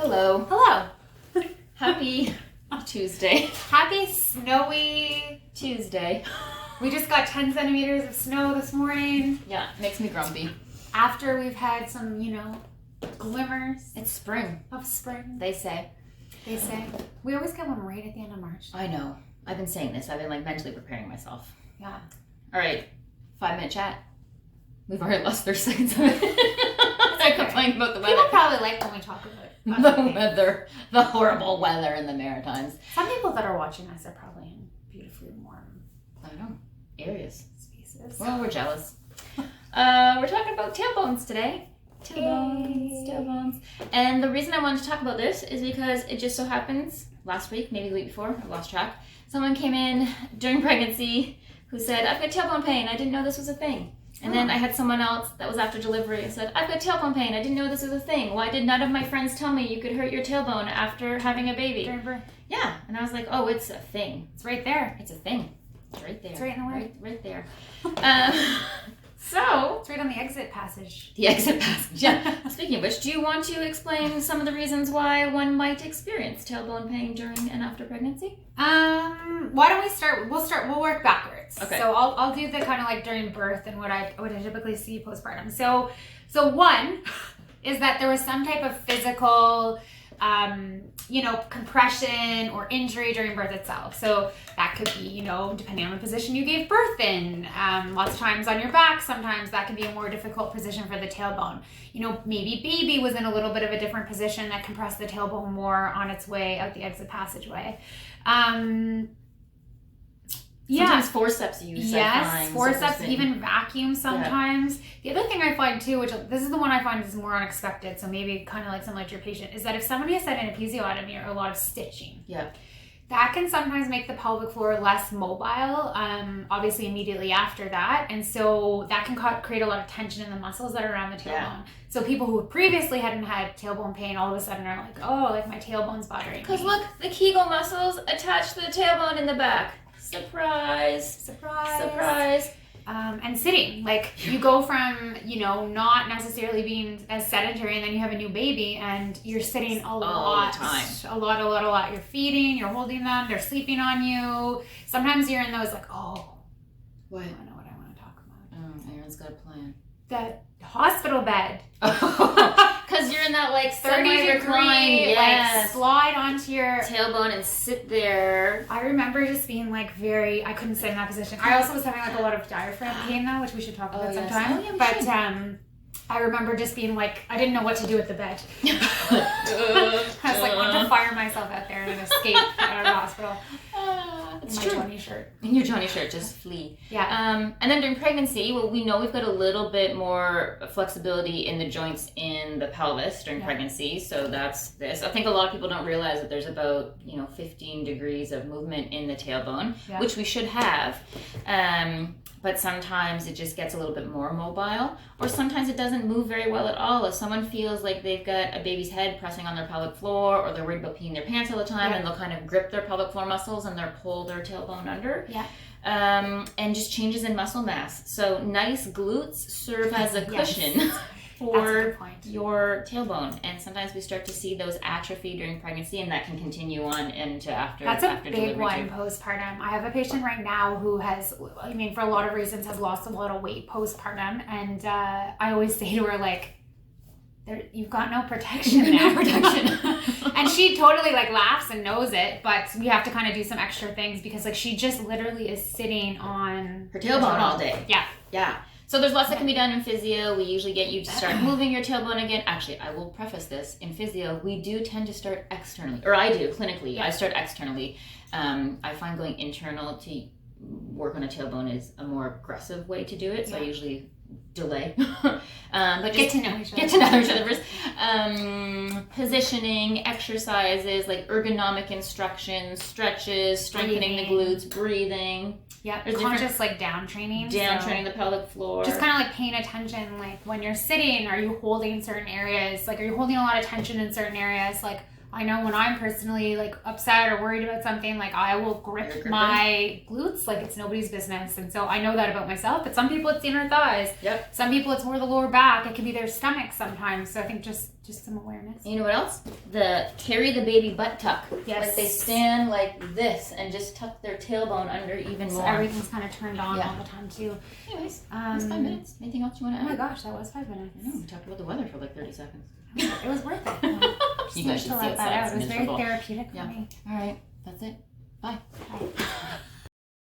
Hello. Hello. Happy Tuesday. Happy snowy Tuesday. We just got 10 centimeters of snow this morning. Yeah, makes me grumpy. After we've had some, glimmers It's spring, of spring. they say. They say. We always get one right at the end of March. I know. I've been saying this. I've been mentally preparing myself. Yeah. All right. 5-minute chat. We've already lost 30 seconds of it. I complain about the weather. People probably like when we talk about The weather. The horrible weather in the Maritimes. Some people that are watching us are probably in beautifully warm I know. Areas. spaces. Well, we're jealous. We're talking about tailbones today. Tailbones. And the reason I wanted to talk about this is because it just so happens last week, maybe the week before, I've lost track, someone came in during pregnancy who said, I've got tailbone pain. I didn't know this was a thing. And then I had someone else that was after delivery and said, I've got tailbone pain. I didn't know this was a thing. Why did none of my friends tell me you could hurt your tailbone after having a baby? During birth. Yeah. And I was like, oh, it's a thing. It's right there. It's a thing. It's right there. It's right in the way. Right there. So, It's right on the exit passage. the exit passage. Yeah. Speaking of which, do you want to explain some of the reasons why one might experience tailbone pain during and after pregnancy? Why don't we start? We'll work backwards. Okay. So I'll do the kind of like during birth and what I typically see postpartum. So one is that there was some type of physical, compression or injury during birth itself. So that could be, depending on the position you gave birth in, lots of times on your back, sometimes that can be a more difficult position for the tailbone. Maybe baby was in a little bit of a different position that compressed the tailbone more on its way out the exit passageway. Sometimes forceps used. Yes, forceps, even vacuum sometimes. Yeah. The other thing I find too, which this is the one I find is more unexpected, so maybe kind of like similar to your patient, is that if somebody has had an episiotomy or a lot of stitching, that can sometimes make the pelvic floor less mobile, obviously immediately after that. And so that can create a lot of tension in the muscles that are around the tailbone. Yeah. So people who previously hadn't had tailbone pain all of a sudden are like, oh, like my tailbone's bothering me. Because look, the Kegel muscles attach to the tailbone in the back. Surprise. And sitting, like you go from, not necessarily being as sedentary and then you have a new baby and you're sitting a lot. All the time. A lot. You're feeding, you're holding them, they're sleeping on you. Sometimes you're in those like, oh, what? I know what I want to talk about. Oh, Aaron's got a plan. The hospital bed. Because you're in that 30-degree, slide onto your tailbone and sit there. I remember just being I couldn't sit in that position. I also was having a lot of diaphragm pain though, which we should talk about sometime. Oh, yeah, but I remember just being I didn't know what to do with the bed. I was wanting to fire myself out there and escape out of the hospital. It's in my Johnny shirt. In your Johnny shirt, just flee. Yeah. And then during pregnancy, we know we've got a little bit more flexibility in the joints in the pelvis during pregnancy. So that's this. I think a lot of people don't realize that there's about 15 degrees of movement in the tailbone, which we should have. But sometimes it just gets a little bit more mobile, or sometimes it doesn't move very well at all. If someone feels like they've got a baby's head pressing on their pelvic floor, or they're worried about peeing their pants all the time, and they'll kind of grip their pelvic floor muscles and they'll pull their tailbone under. And just changes in muscle mass. So nice glutes serve as a cushion for your tailbone, and sometimes we start to see those atrophy during pregnancy, and that can continue on into after. That's after a big one too. Postpartum. I have a patient right now who has, for a lot of reasons, has lost a lot of weight postpartum, and I always say to her you've got no protection there. No protection. And she totally laughs and knows it, but we have to kind of do some extra things because she just literally is sitting on her tailbone all day. Yeah. So there's lots that can be done in physio. We usually get you to start moving your tailbone again. Actually, I will preface this. In physio, we do tend to start externally, or I do clinically. I start externally. I find going internal to work on a tailbone is a more aggressive way to do it. So I usually delay. But just get to know each other first. Positioning, exercises, ergonomic instructions, stretches, strengthening the glutes, breathing. Yeah, conscious down training. Training the pelvic floor. Just kind of paying attention, when you're sitting, are you holding certain areas? Are you holding a lot of tension in certain areas? I know when I'm personally upset or worried about something, I will grip my glutes like it's nobody's business. And so I know that about myself, but some people it's the inner thighs. Yep. Some people it's more the lower back. It can be their stomach sometimes. So I think just Just some awareness. You know what else? The carry the baby butt tuck. Yes. Like they stand like this and just tuck their tailbone under even more. So everything's kind of turned on all the time too. Anyways, that's 5 minutes. Anything else you want to add? Oh my gosh, that was 5 minutes. I know, we talked about the weather for like 30 seconds. It was worth it. You guys should to see let that out. It was miserable. very therapeutic for me. All right, that's it. Bye. Bye.